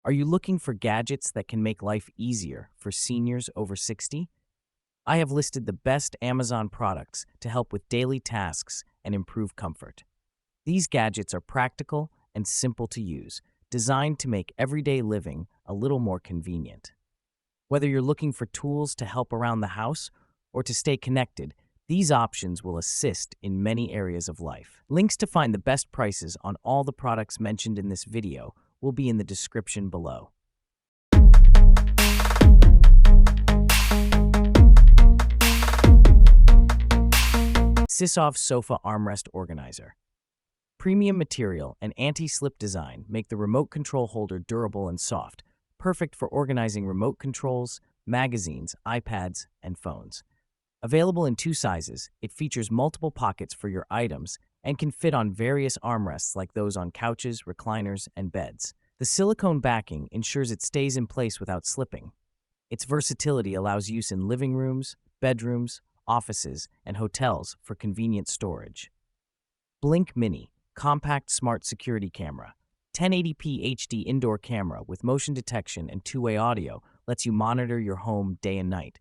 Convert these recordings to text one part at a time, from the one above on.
Are you looking for gadgets that can make life easier for seniors over 60? I have listed the best Amazon products to help with daily tasks and improve comfort. These gadgets are practical and simple to use, designed to make everyday living a little more convenient. Whether you're looking for tools to help around the house or to stay connected, these options will assist in many areas of life. Links to find the best prices on all the products mentioned in this video will be in the description below. Sisov Sofa Armrest Organizer. Premium material and anti-slip design make the remote control holder durable and soft, perfect for organizing remote controls, magazines, iPads, and phones. Available in 2 sizes, it features multiple pockets for your items and can fit on various armrests like those on couches, recliners, and beds. The silicone backing ensures it stays in place without slipping. Its versatility allows use in living rooms, bedrooms, offices, and hotels for convenient storage. Blink Mini Compact Smart Security Camera. 1080p HD indoor camera with motion detection and two-way audio lets you monitor your home day and night.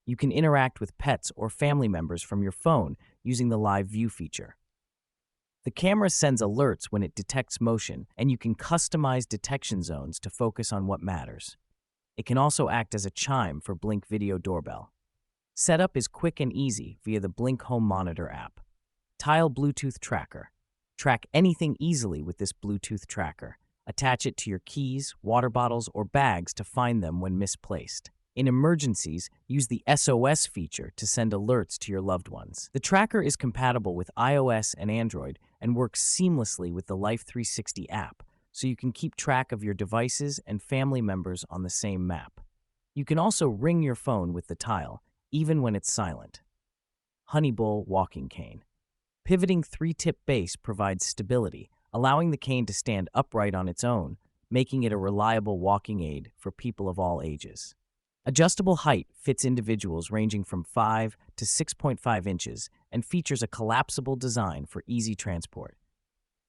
You can interact with pets or family members from your phone using the Live View feature. The camera sends alerts when it detects motion, and you can customize detection zones to focus on what matters. It can also act as a chime for Blink Video Doorbell. Setup is quick and easy via the Blink Home Monitor app. Tile Bluetooth Tracker. Track anything easily with this Bluetooth tracker. Attach it to your keys, water bottles, or bags to find them when misplaced. In emergencies, use the SOS feature to send alerts to your loved ones. The tracker is compatible with iOS and Android and works seamlessly with the Life 360 app, so you can keep track of your devices and family members on the same map. You can also ring your phone with the tile, even when it's silent. Honeywell Walking Cane. Pivoting 3-tip base provides stability, allowing the cane to stand upright on its own, making it a reliable walking aid for people of all ages. Adjustable height fits individuals ranging from 5 to 6.5 inches and features a collapsible design for easy transport.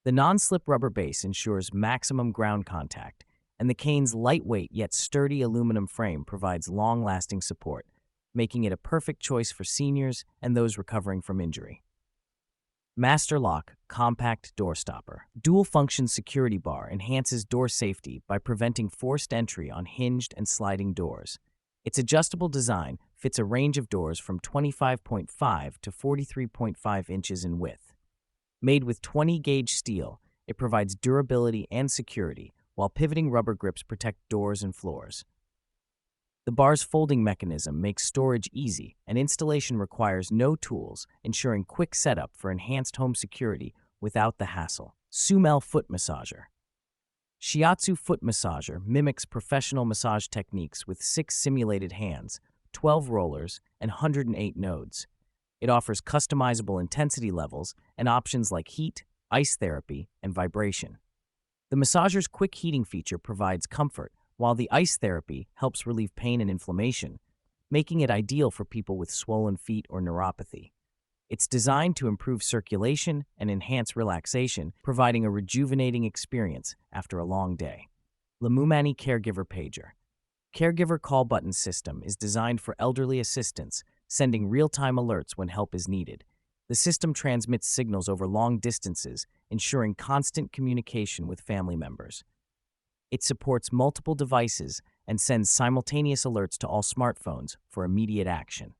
The non-slip rubber base ensures maximum ground contact, and the cane's lightweight yet sturdy aluminum frame provides long-lasting support, making it a perfect choice for seniors and those recovering from injury. Masterlok Compact Door Stopper. Dual-function security bar enhances door safety by preventing forced entry on hinged and sliding doors. Its adjustable design fits a range of doors from 25.5 to 43.5 inches in width. Made with 20-gauge steel, it provides durability and security, while pivoting rubber grips protect doors and floors. The bar's folding mechanism makes storage easy, and installation requires no tools, ensuring quick setup for enhanced home security without the hassle. Suml Foot Massager. Shiatsu Foot Massager mimics professional massage techniques with 6 simulated hands, 12 rollers, and 108 nodes. It offers customizable intensity levels and options like heat, ice therapy, and vibration. The massager's quick heating feature provides comfort, while the ice therapy helps relieve pain and inflammation, making it ideal for people with swollen feet or neuropathy. It's designed to improve circulation and enhance relaxation, providing a rejuvenating experience after a long day. LumMan Caregiver Pager. Caregiver call button system is designed for elderly assistance, sending real-time alerts when help is needed. The system transmits signals over long distances, ensuring constant communication with family members. It supports multiple devices and sends simultaneous alerts to all smartphones for immediate action.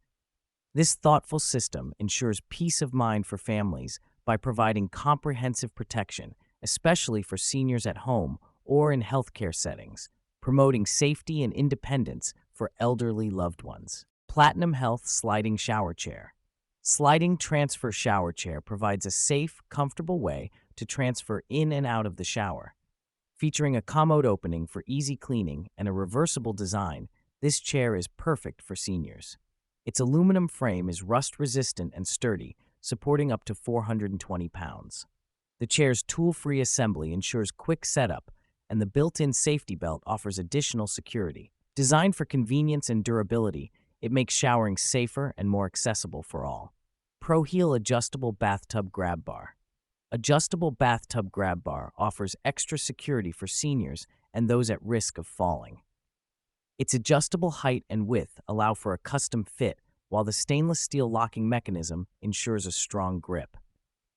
This thoughtful system ensures peace of mind for families by providing comprehensive protection, especially for seniors at home or in healthcare settings, promoting safety and independence for elderly loved ones. Platinum Health Sliding Shower Chair. Sliding Transfer Shower Chair provides a safe, comfortable way to transfer in and out of the shower. Featuring a commode opening for easy cleaning and a reversible design, this chair is perfect for seniors. Its aluminum frame is rust-resistant and sturdy, supporting up to 420 pounds. The chair's tool-free assembly ensures quick setup, and the built-in safety belt offers additional security. Designed for convenience and durability, it makes showering safer and more accessible for all. Preal Adjustable Bathtub Grab Bar. Adjustable bathtub grab bar offers extra security for seniors and those at risk of falling. Its adjustable height and width allow for a custom fit, while the stainless steel locking mechanism ensures a strong grip.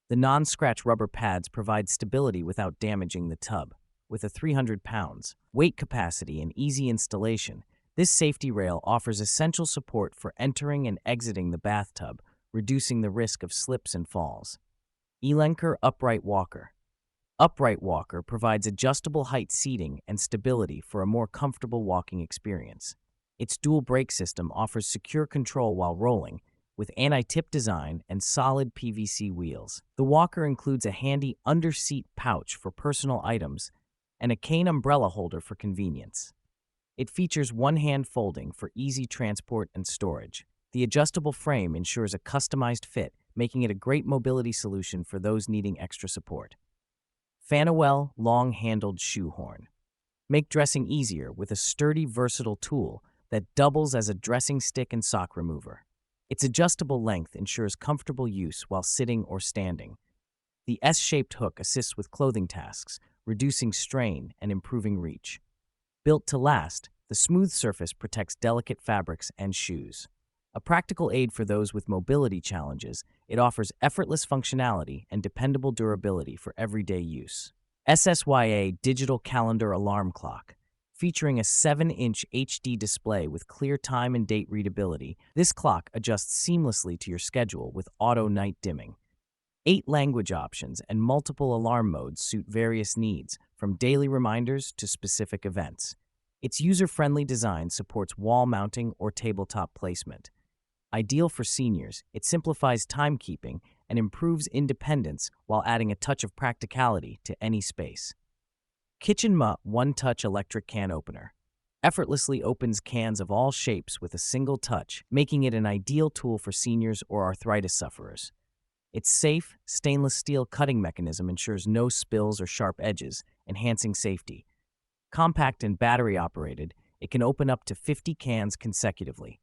The non-scratch rubber pads provide stability without damaging the tub. With a 300 pounds weight capacity and easy installation, this safety rail offers essential support for entering and exiting the bathtub, reducing the risk of slips and falls. Elener Upright Walker. Upright Walker provides adjustable height seating and stability for a more comfortable walking experience. Its dual brake system offers secure control while rolling, with anti-tip design and solid PVC wheels. The walker includes a handy under-seat pouch for personal items and a cane umbrella holder for convenience. It features one-hand folding for easy transport and storage. The adjustable frame ensures a customized fit, making it a great mobility solution for those needing extra support. Honeywell Long Handled Shoehorn. Make dressing easier with a sturdy, versatile tool that doubles as a dressing stick and sock remover. Its adjustable length ensures comfortable use while sitting or standing. The S-shaped hook assists with clothing tasks, reducing strain and improving reach. Built to last, the smooth surface protects delicate fabrics and shoes. A practical aid for those with mobility challenges, it offers effortless functionality and dependable durability for everyday use. SSYA Digital Calendar Alarm Clock. Featuring a 7-inch HD display with clear time and date readability, this clock adjusts seamlessly to your schedule with auto night dimming. 8 language options and multiple alarm modes suit various needs, from daily reminders to specific events. Its user-friendly design supports wall mounting or tabletop placement. Ideal for seniors, it simplifies timekeeping and improves independence while adding a touch of practicality to any space. KitchenMa One-Touch Electric Can Opener. Effortlessly opens cans of all shapes with a single touch, making it an ideal tool for seniors or arthritis sufferers. Its safe, stainless steel cutting mechanism ensures no spills or sharp edges, enhancing safety. Compact and battery-operated, it can open up to 50 cans consecutively.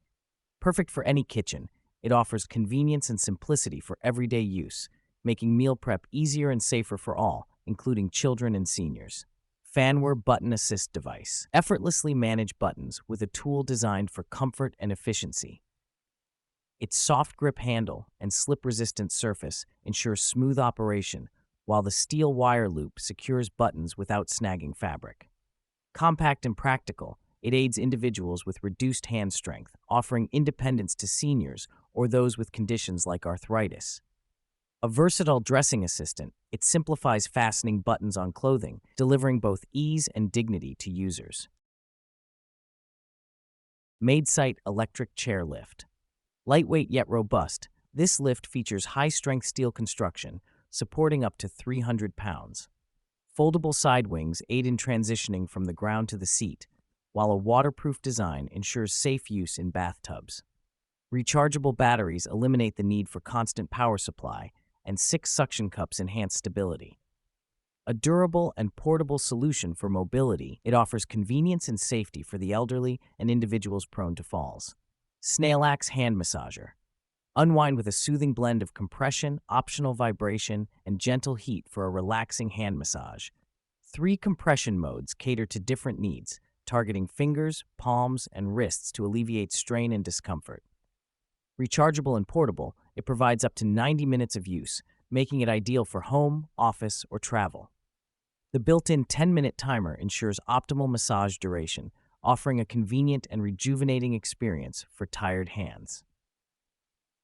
Perfect for any kitchen, it offers convenience and simplicity for everyday use, making meal prep easier and safer for all, including children and seniors. Fanw Button Assist Device. Effortlessly manage buttons with a tool designed for comfort and efficiency. Its soft grip handle and slip-resistant surface ensures smooth operation, while the steel wire loop secures buttons without snagging fabric. Compact and practical, it aids individuals with reduced hand strength, offering independence to seniors or those with conditions like arthritis. A versatile dressing assistant, it simplifies fastening buttons on clothing, delivering both ease and dignity to users. MadeSight Electric Chair Lift. Lightweight yet robust, this lift features high-strength steel construction, supporting up to 300 pounds. Foldable side wings aid in transitioning from the ground to the seat, while a waterproof design ensures safe use in bathtubs. Rechargeable batteries eliminate the need for constant power supply, and 6 suction cups enhance stability. A durable and portable solution for mobility, it offers convenience and safety for the elderly and individuals prone to falls. Snailax Hand Massager. Unwind with a soothing blend of compression, optional vibration, and gentle heat for a relaxing hand massage. 3 compression modes cater to different needs, targeting fingers, palms, and wrists to alleviate strain and discomfort. Rechargeable and portable, it provides up to 90 minutes of use, making it ideal for home, office, or travel. The built-in 10-minute timer ensures optimal massage duration, offering a convenient and rejuvenating experience for tired hands.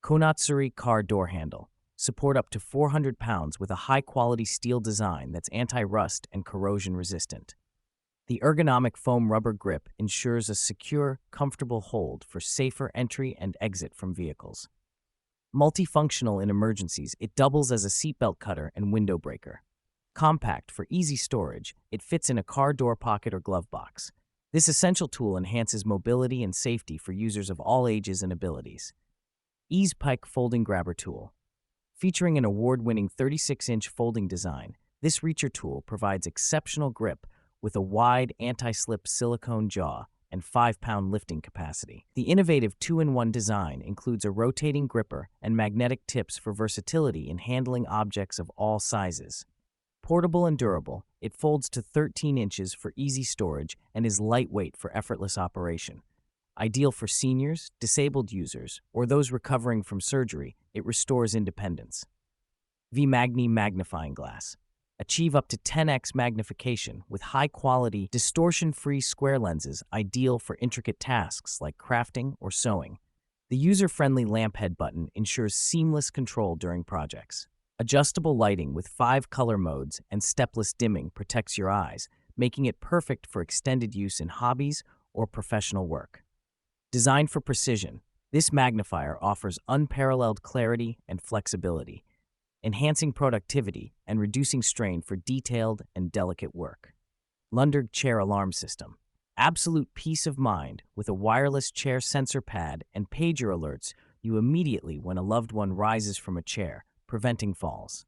Konatsu Car Door Handle. Support up to 400 pounds with a high-quality steel design that's anti-rust and corrosion-resistant. The ergonomic foam rubber grip ensures a secure, comfortable hold for safer entry and exit from vehicles. Multifunctional in emergencies, it doubles as a seatbelt cutter and window breaker. Compact for easy storage, it fits in a car door pocket or glove box. This essential tool enhances mobility and safety for users of all ages and abilities. Pike Folding Grabber Tool. Featuring an award-winning 36-inch folding design, this reacher tool provides exceptional grip with a wide anti-slip silicone jaw and 5-pound lifting capacity. The innovative 2-in-1 design includes a rotating gripper and magnetic tips for versatility in handling objects of all sizes. Portable and durable, it folds to 13 inches for easy storage and is lightweight for effortless operation. Ideal for seniors, disabled users, or those recovering from surgery, it restores independence. Magnifying Glass. Achieve up to 10x magnification with high-quality, distortion-free square lenses ideal for intricate tasks like crafting or sewing. The user-friendly lamp head button ensures seamless control during projects. Adjustable lighting with 5 color modes and stepless dimming protects your eyes, making it perfect for extended use in hobbies or professional work. Designed for precision, this magnifier offers unparalleled clarity and flexibility, enhancing productivity and reducing strain for detailed and delicate work. Lunderg Chair Alarm System. Absolute peace of mind with a wireless chair sensor pad and pager alerts you immediately when a loved one rises from a chair, preventing falls.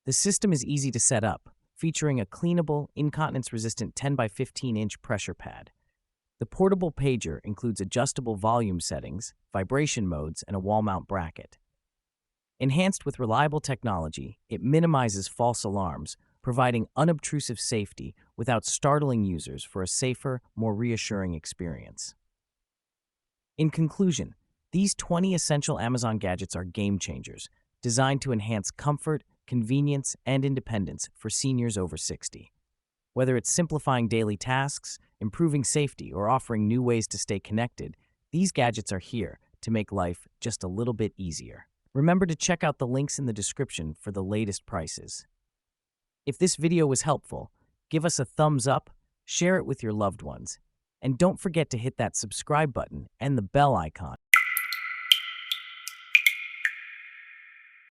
The system is easy to set up, featuring a cleanable, incontinence-resistant 10 by 15-inch pressure pad. The portable pager includes adjustable volume settings, vibration modes, and a wall mount bracket. Enhanced with reliable technology, it minimizes false alarms, providing unobtrusive safety without startling users for a safer, more reassuring experience. In conclusion, these 20 essential Amazon gadgets are game changers, designed to enhance comfort, convenience, and independence for seniors over 60. Whether it's simplifying daily tasks, improving safety, or offering new ways to stay connected, these gadgets are here to make life just a little bit easier. Remember to check out the links in the description for the latest prices. If this video was helpful, give us a thumbs up, share it with your loved ones, and don't forget to hit that subscribe button and the bell icon